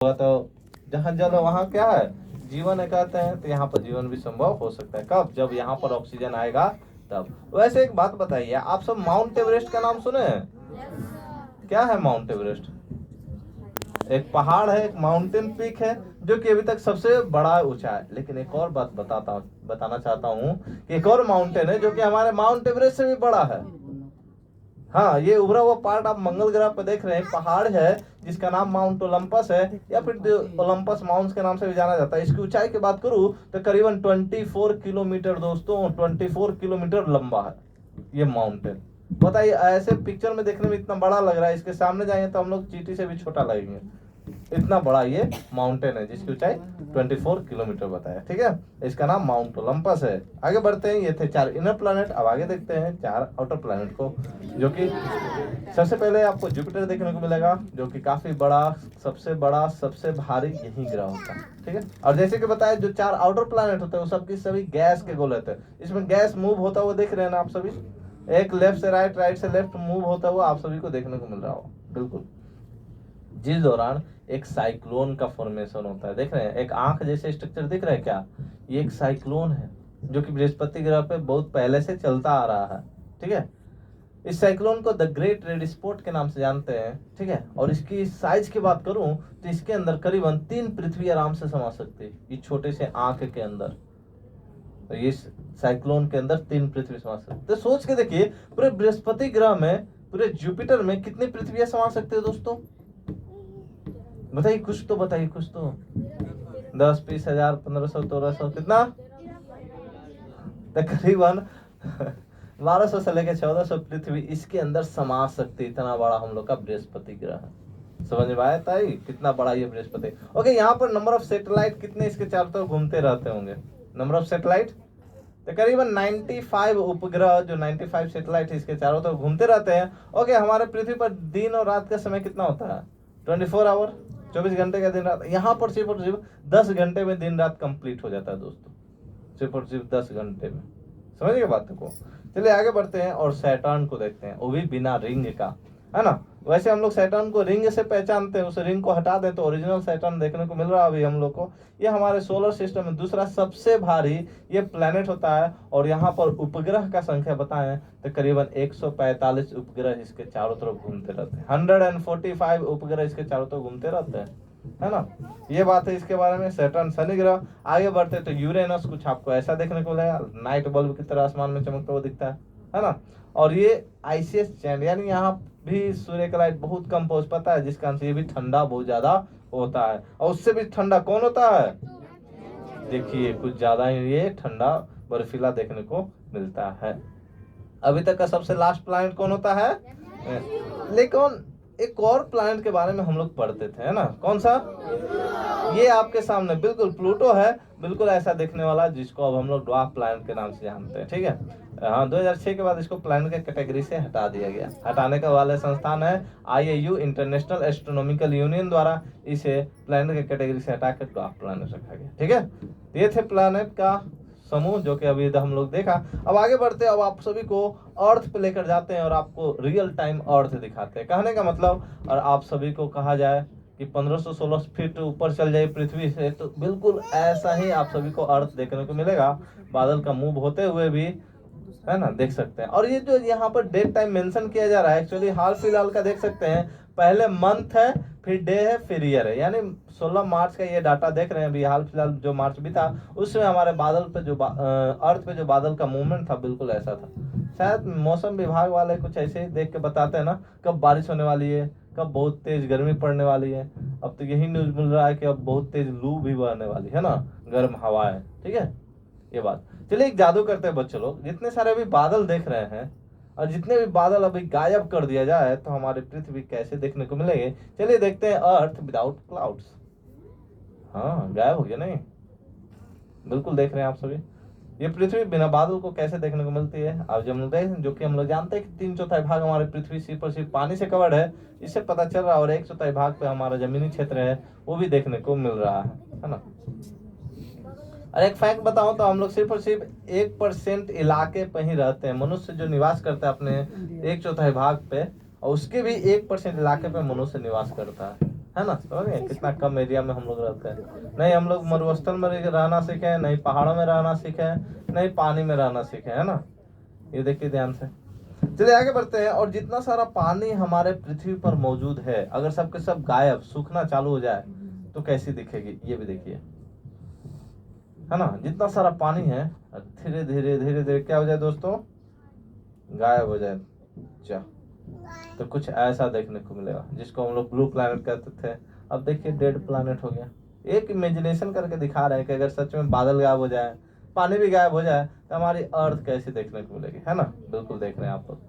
तो जहाँ जल है वहाँ क्या है, जीवन है कहते हैं। तो यहाँ पर जीवन भी संभव हो सकता है, कब, जब यहाँ पर ऑक्सीजन आएगा तब। वैसे एक बात बताइए, आप सब माउंट एवरेस्ट का नाम सुने हैं? क्या है माउंट एवरेस्ट? एक पहाड़ है, एक माउंटेन पीक है, जो कि अभी तक सबसे बड़ा ऊंचा है। लेकिन एक और बात बताना चाहता हूँ कि एक और माउंटेन है जो कि हमारे माउंट एवरेस्ट से भी बड़ा है। हाँ, ये उभरा हुआ पार्ट आप मंगल ग्रह पर देख रहे हैं, पहाड़ है जिसका नाम माउंट ओलंपस है, या फिर ओलंपस माउंट्स के नाम से भी जाना जाता है। इसकी ऊंचाई की बात करूं तो करीबन 24 किलोमीटर दोस्तों, 24 किलोमीटर लंबा है ये माउंटेन। बताइए, ऐसे पिक्चर में देखने में इतना बड़ा लग रहा है, इसके सामने जाएंगे तो हम लोग चींटी से भी छोटा लगेंगे। इतना बड़ा ये माउंटेन है जिसकी ऊंचाई 24 किलोमीटर बताया। ठीक है, इसका नाम माउंट ओलंपस है। आगे बढ़ते हैं, ये थे 4 इनर प्लैनेट। अब आगे देखते हैं 4 आउटर प्लैनेट को, जो कि सबसे पहले आपको जुपिटर देखने को मिलेगा, जो कि काफी बड़ा, सबसे भारी यही ग्रह होता है। ठीक है, और जैसे कि बताया, जो 4 आउटर प्लैनेट होते हैं वो सबकी सभी गैस के गोले होते हैं। इसमें गैस मूव होता हुआ देख रहे हैं ना आप सभी, एक लेफ्ट से राइट, राइट से लेफ्ट मूव होता हुआ आप सभी को देखने को मिल रहा हो। बिल्कुल, जिस दौरान एक साइक्लोन का फॉर्मेशन होता है। देख रहे हैं, एक आंख जैसे स्ट्रक्चर दिख रहा है क्या, ये एक साइक्लोन है जो कि बृहस्पति ग्रह पे बहुत पहले से चलता आ रहा है। ठीक है, इस साइक्लोन को द ग्रेट रेड स्पॉट के नाम से जानते हैं। ठीक है, और इसकी साइज की बात करूं तो इसके अंदर करीबन 3 पृथ्वी आराम से समा सकती है, इस छोटे से आंख के अंदर। तो इस साइक्लोन के अंदर 3 पृथ्वी समा सकते। तो सोच के देखिए, पूरे बृहस्पति ग्रह में, पूरे जुपिटर में कितनी पृथ्वियां समा सकते हैं दोस्तों? बताइए, कुछ तो बताइए, कुछ तो। 10, 20 हजार, 1500, 1300, कितना? तकरीबन 1200 से लेकर 1400 पृथ्वी इसके अंदर समा सकती। इतना बड़ा हम लोग का बृहस्पति ग्रह है। समझ में आया ताई, कितना बड़ा ये बृहस्पति। ओके, यहाँ पर नंबर ऑफ सैटेलाइट कितने इसके चारों तरफ घूमते रहते होंगे? नंबर ऑफ सैटेलाइट तकरीबन 95 उपग्रह, जो 95 सैटेलाइट इसके चारों तरफ घूमते रहते हैं। ओके, हमारे पृथ्वी पर दिन और रात का समय कितना होता है? 24 आवर, 24 घंटे का दिन रात। यहाँ पर सिर्फ और सिर्फ 10 घंटे में दिन रात कंप्लीट हो जाता है दोस्तों, सिर्फ और सिर्फ 10 घंटे में। समझिए बात को। चलिए आगे बढ़ते हैं और सैटर्न को देखते हैं, वो भी बिना रिंग का, है ना। वैसे हम लोग सैटर्न को रिंग से पहचानते हैं, उस रिंग को हटा दें तो ओरिजिनल सैटर्न देखने को मिल रहा है अभी हम लोग को। ये हमारे सोलर सिस्टम में दूसरा सबसे भारी ये प्लेनेट होता है। और यहाँ पर उपग्रह का संख्या बताएं तो करीबन 145 उपग्रह इसके चारों तरफ घूमते रहते हैं। 145 उपग्रह इसके चारों तरफ घूमते रहते हैं, है ना। ये बात है इसके बारे में, सैटर्न शनि ग्रह। आगे बढ़ते तो यूरेनस कुछ आपको ऐसा देखने को मिलेगा, नाइट बल्ब की तरह आसमान में चमकता हुआ दिखता है ना। और ये आईसीएस चैन, यानी यहाँ भी सूर्य का लाइट बहुत कम पहुंच पाता है, जिसका ये भी ठंडा बहुत ज्यादा होता है। और उससे भी ठंडा कौन होता है? देखिए, कुछ ज्यादा ही ये ठंडा बर्फीला देखने को मिलता है। अभी तक का सबसे लास्ट प्लैनेट कौन होता है? लेकिन एक और प्लैनेट के बारे में हम लोग पढ़ते थे, है ना, कौन सा? ये आपके सामने बिल्कुल प्लूटो है, बिल्कुल ऐसा दिखने वाला, जिसको अब हम लोग ड्वार्फ प्लैनेट के नाम से जानते हैं। ठीक है, हाँ, 2006 के बाद इसको प्लैनेट के कैटेगरी से हटा दिया गया। हटाने का वाले संस्थान है IAU, इंटरनेशनल एस्ट्रोनॉमिकल यूनियन द्वारा इसे प्लैनेट के कैटेगरी से हटाकर ड्वार्फ प्लैनेट रखा गया। ठीक है, ये थे प्लैनेट का समूह जो कि अभी हम लोग देखा। अब आगे बढ़ते हैं, अब आप सभी को अर्थ पे लेकर जाते हैं और आपको रियल टाइम अर्थ दिखाते हैं। कहने का मतलब, और आप सभी को कहा जाए कि 1516 फीट ऊपर चल जाए पृथ्वी से, तो बिल्कुल ऐसा ही आप सभी को अर्थ देखने को मिलेगा, बादल का मूव होते हुए भी, है ना, देख सकते हैं। और ये जो यहाँ पर डेट टाइम मेंशन किया जा रहा है, एक्चुअली हाल फिलहाल का देख सकते हैं। पहले मंथ है, फिर डे है, फिर ईयर है, यानी 16 मार्च का ये डाटा देख रहे हैं अभी हाल फिलहाल जो मार्च भी था, उसमें हमारे बादल पे जो अर्थ पे जो बादल का मूवमेंट था बिल्कुल ऐसा था। शायद मौसम विभाग वाले कुछ ऐसे ही देख के बताते हैं ना, कब बारिश होने वाली है, कब बहुत तेज गर्मी पड़ने वाली है। अब तो यही न्यूज मिल रहा है कि अब बहुत तेज लू भी बहने वाली है ना, गर्म हवाएं। ठीक है, ये बात। चलिए एक जादू करते हैं बच्चों लोग, जितने सारे अभी बादल देख रहे हैं और जितने भी बादल अभी गायब कर दिया जाए तो हमारी पृथ्वी कैसे देखने को मिलेंगे। चलिए देखते हैं, अर्थ विदाउट क्लाउड्स। हाँ, गायब हो गया नहीं, बिल्कुल देख रहे हैं आप सभी। ये पृथ्वी बिना बादल को कैसे देखने को मिलती है? अब जब हम लोग देखें, जो कि हम लोग जानते हैं कि 3/4 भाग हमारे पृथ्वी सिर्फ और सिर्फ पानी से कवर्ड है, इससे पता चल रहा है। और 1/4 भाग पे हमारा जमीनी क्षेत्र है, वो भी देखने को मिल रहा है ना। और एक फैक्ट बताऊं तो हम लोग सिर्फ और सिर्फ 1% इलाके पे ही रहते हैं। मनुष्य जो निवास करता है अपने 1/4 भाग पे, और उसके भी 1% इलाके पे मनुष्य निवास करता है है ना, समझ गए कितना कम एरिया में हम लोग रहते हैं। नहीं हम लोग मरुस्थल में रहना सीखे हैं, नहीं पहाड़ों में रहना सीखे हैं, नहीं पानी में रहना सीखे, है ना। ये देखिए ध्यान से। चलिए आगे बढ़ते हैं। और जितना सारा पानी हमारे पृथ्वी पर मौजूद है, अगर सब के सब गायब सूखना चालू हो जाए तो कैसी दिखेगी, ये भी देखिए, है ना। जितना सारा पानी है धीरे धीरे धीरे धीरे क्या हो जाए दोस्तों, गायब हो जाए, तो कुछ ऐसा देखने को मिलेगा जिसको हम लोग ब्लू प्लैनेट कहते थे, अब देखिए डेड प्लैनेट हो गया। एक इमेजिनेशन करके दिखा रहे हैं कि अगर सच में बादल गायब हो जाए, पानी भी गायब हो जाए, तो हमारी अर्थ कैसी देखने को मिलेगी, है ना। बिल्कुल देख रहे हैं आप लोग।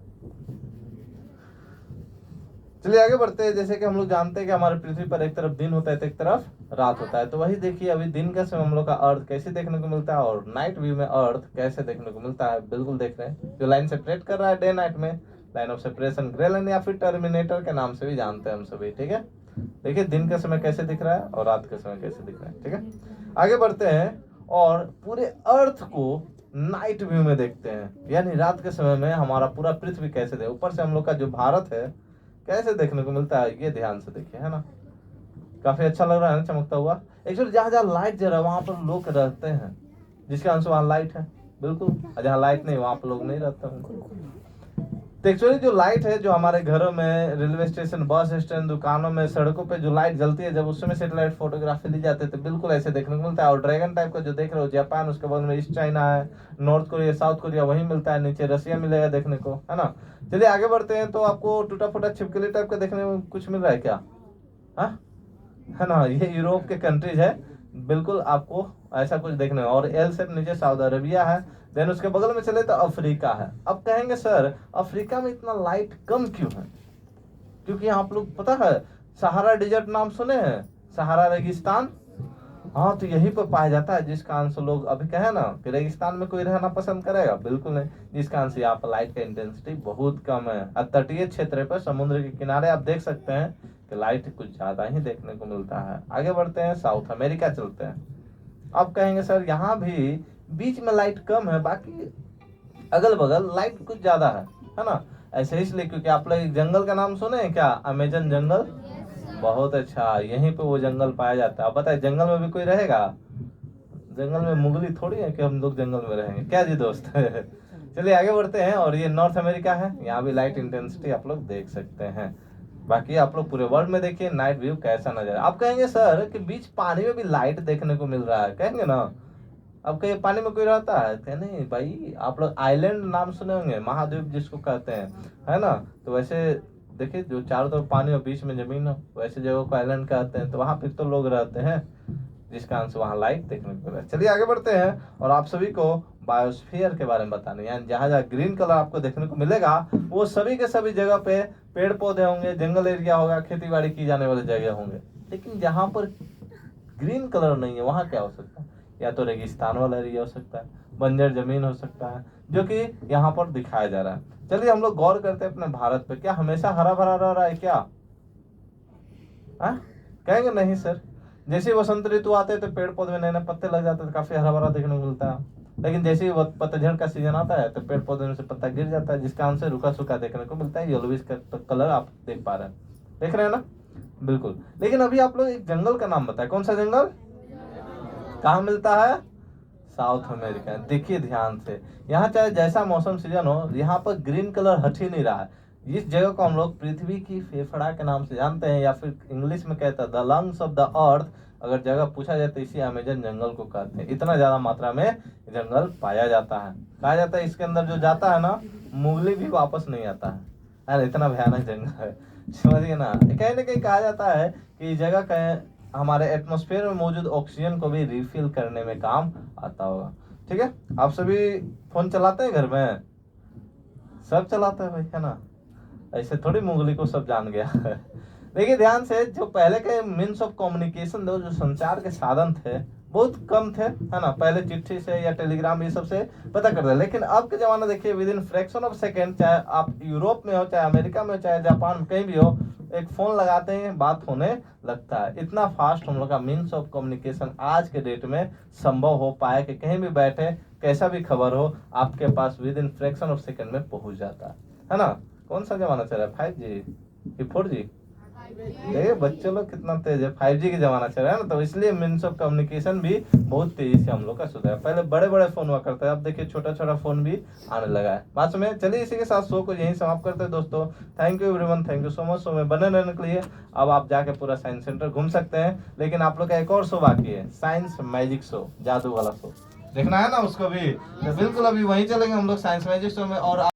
चलिए आगे बढ़ते हैं। जैसे कि हम लोग जानते हैं कि हमारे पृथ्वी पर एक तरफ दिन होता है तो एक तरफ रात होता है, तो वही देखिए अभी दिन का समय हम लोग का अर्थ कैसे देखने को मिलता है और नाइट व्यू में अर्थ कैसे देखने को मिलता है। बिल्कुल देख रहे हैं, जो लाइन सेपरेट कर रहा है डे नाइट में, line of separation grey line या फिर टर्मिनेटर के नाम से भी जानते हैं हम सभी, ठीक है। देखिए दिन का समय कैसे दिख रहा है और रात का समय कैसे दिख रहा है, ठीक है। आगे बढ़ते हैं और पूरे अर्थ को नाइट व्यू में देखते हैं, यानी रात के समय में हमारा पूरा पृथ्वी कैसे दे, ऊपर से हम लोग का जो भारत है कैसे देखने को मिलता है, ये ध्यान से देखिए, है ना। काफी अच्छा लग रहा है ना, चमकता हुआ। एक्चुअली जहाँ जहाँ लाइट जल रहा है वहां पर लोग रहते हैं, जिसके अंश वहां लाइट है, बिल्कुल। और जहाँ लाइट नहीं वहां पर लोग नहीं रहते होंगे। तो एक्चुअली जो लाइट है, जो हमारे घरों में, रेलवे स्टेशन, बस स्टैंड, दुकानों में, सड़कों पे जो लाइट जलती है, जब उस समय सेटेलाइट फोटोग्राफी ली जाती है तो बिल्कुल ऐसे देखने को मिलता है। और ड्रैगन टाइप का जो देख रहे हो जापान, उसके बगल में ईस्ट चाइना है, नॉर्थ कोरिया, साउथ कोरिया वहीं मिलता है, नीचे रसिया मिलेगा देखने को, है ना। चलिए आगे बढ़ते हैं। तो आपको टूटा फूटा छिपकली टाइप का देखने में कुछ मिल रहा है क्या, हाँ, है ना। ये यूरोप के कंट्रीज है, बिल्कुल आपको ऐसा कुछ देखने, और एल से नीचे सऊदी अरेबिया है, देन उसके बगल में चले तो अफ्रीका है। अब कहेंगे सर अफ्रीका में इतना लाइट कम क्यों है, क्योंकि आप लोग पता है सहारा डिजर्ट नाम सुने हैं, सहारा रेगिस्तान, हाँ, तो यहीं पर पाया जाता है, जिस कारण से लोग अभी कहे ना कि रेगिस्तान में कोई रहना पसंद करेगा, बिल्कुल नहीं, जिस कारण से यहाँ पर लाइट का इंटेंसिटी बहुत कम है। और तटीय क्षेत्र पर, समुद्र के किनारे आप देख सकते हैं कि लाइट कुछ ज्यादा ही देखने को मिलता है। आगे बढ़ते हैं, साउथ अमेरिका चलते हैं। अब कहेंगे सर यहाँ भी बीच में लाइट कम है, बाकी अगल बगल लाइट कुछ ज्यादा है ना। ऐसे इसलिए क्योंकि आप लोग एक जंगल का नाम सुने हैं क्या, अमेजन जंगल, बहुत अच्छा, यहीं पे वो जंगल पाया जाता है। अब बताए जंगल में भी कोई रहेगा, जंगल में मुगली थोड़ी है कि हम लोग जंगल में रहेंगे, क्या जी दोस्त। चलिए आगे बढ़ते हैं। और ये नॉर्थ अमेरिका है, यहाँ भी लाइट इंटेंसिटी आप लोग देख सकते हैं। बाकी आप लोग पूरे वर्ल्ड में देखिए नाइट व्यू कैसा नजर है। आप कहेंगे सर कि बीच पानी में भी लाइट देखने को मिल रहा है, कहेंगे ना। अब कहीं पानी में कोई रहता है क्या, नहीं भाई। आप लोग आइलैंड नाम सुने होंगे, महाद्वीप जिसको कहते हैं, है ना। तो वैसे देखिए जो चारों तरफ पानी और बीच में जमीन हो, वैसे जगह को आइलैंड कहते हैं, तो वहां पर तो लोग रहते हैं, जिस कारण से वहां लाइट देखने को मिला। चलिए आगे बढ़ते हैं और आप सभी को बायोस्फीयर के बारे में बताने, यानी जहां जहां ग्रीन कलर आपको देखने को मिलेगा वो सभी के सभी जगह पे पेड़ पौधे होंगे, जंगल एरिया होगा, खेती बाड़ी की जाने वाले जगह होंगे। लेकिन जहां पर ग्रीन कलर नहीं है वहां क्या हो सकता है, या तो रेगिस्तान वाला एरिया हो सकता है, बंजर जमीन हो सकता है, जो कि यहाँ पर दिखाया जा रहा है। चलिए हम लोग गौर करते हैं अपने भारत पे, क्या हमेशा हरा भरा रह रहा है क्या, कहेंगे नहीं सर। जैसे वसंत ऋतु आते हैं तो पेड़ पौधे में नए नए पत्ते लग जाते हैं, तो काफी हरा भरा देखने को मिलता है। लेकिन जैसे ही पतझड़ का सीजन आता है तो पेड़ पौधे में से पत्ता गिर जाता है, जिस कारण से रूखा सूखा देखने को मिलता है, येलोविश कलर आप देख पा रहे हैं, देख रहे हैं ना, बिल्कुल। लेकिन अभी आप लोग एक जंगल का नाम बताए, कौन सा जंगल, कहाँ मिलता है, साउथ अमेरिका। देखिए ध्यान से, यहाँ चाहे जैसा मौसम सीजन हो, यहाँ पर ग्रीन कलर हट ही नहीं रहा है। इस जगह को हम लोग पृथ्वी की फेफड़ा के नाम से जानते हैं, या फिर इंग्लिश में कहता है the lungs of the earth. अगर जगह पूछा जाए तो इसी अमेजन जंगल को कहते हैं। इतना ज्यादा मात्रा में जंगल पाया जाता है, कहा जाता है इसके अंदर जो जाता है ना, मुगली भी वापस नहीं आता है। अरे इतना भयानक जंगल है, समझिए ना। कहीं ना कहीं कहा जाता है कि जगह कहीं हमारे एटमॉस्फेयर में मौजूद ऑक्सीजन को भी रिफिल करने में काम आता होगा, ठीक है। आप सभी फोन चलाते हैं घर में, सब चलाते हैं भाई, है ना। ऐसे थोड़ी मुगली को सब जान गया। देखिए ध्यान से, जो पहले के मीन्स ऑफ कम्युनिकेशन थे, जो संचार के साधन थे, बहुत कम थे, है ना। पहले चिट्ठी से या टेलीग्राम ये सब से पता करते, लेकिन अब के जमाना देखिए with in fraction of second, चाहे आप यूरोप में हो, चाहे अमेरिका में हो, चाहे जापान में, कहीं भी हो, एक फोन लगाते हैं बात होने लगता है। इतना फास्ट हम लोग का मीन्स ऑफ कम्युनिकेशन आज के डेट में संभव हो पाया कि कहीं भी बैठे कैसा भी खबर हो आपके पास within fraction of second में पहुंच जाता है ना। कौन सा जमाना चल रहा है, 5G कि 4G, देखिए बच्चे लोग कितना तेज है, 5G की जमाना चल रहा है ना, तो इसलिए मीन्स ऑफ कम्युनिकेशन भी बहुत तेजी से हम लोग का सुधरा है। पहले बड़े बड़े फोन हुआ करता है, अब देखिए छोटा छोटा फोन भी आने लगा है। बात में चलिए इसी के साथ शो को यहीं समाप्त करते हैं दोस्तों। Thank you everyone, thank you so much. Show में बने रहने के लिए अब आप जाके पूरा साइंस सेंटर घूम सकते हैं, लेकिन आप लोग का एक और शो बाकी है, साइंस मैजिक शो, जादू वाला शो देखना है ना उसको भी, तो बिल्कुल अभी वहीं चलेंगे हम लोग साइंस मैजिक शो में। और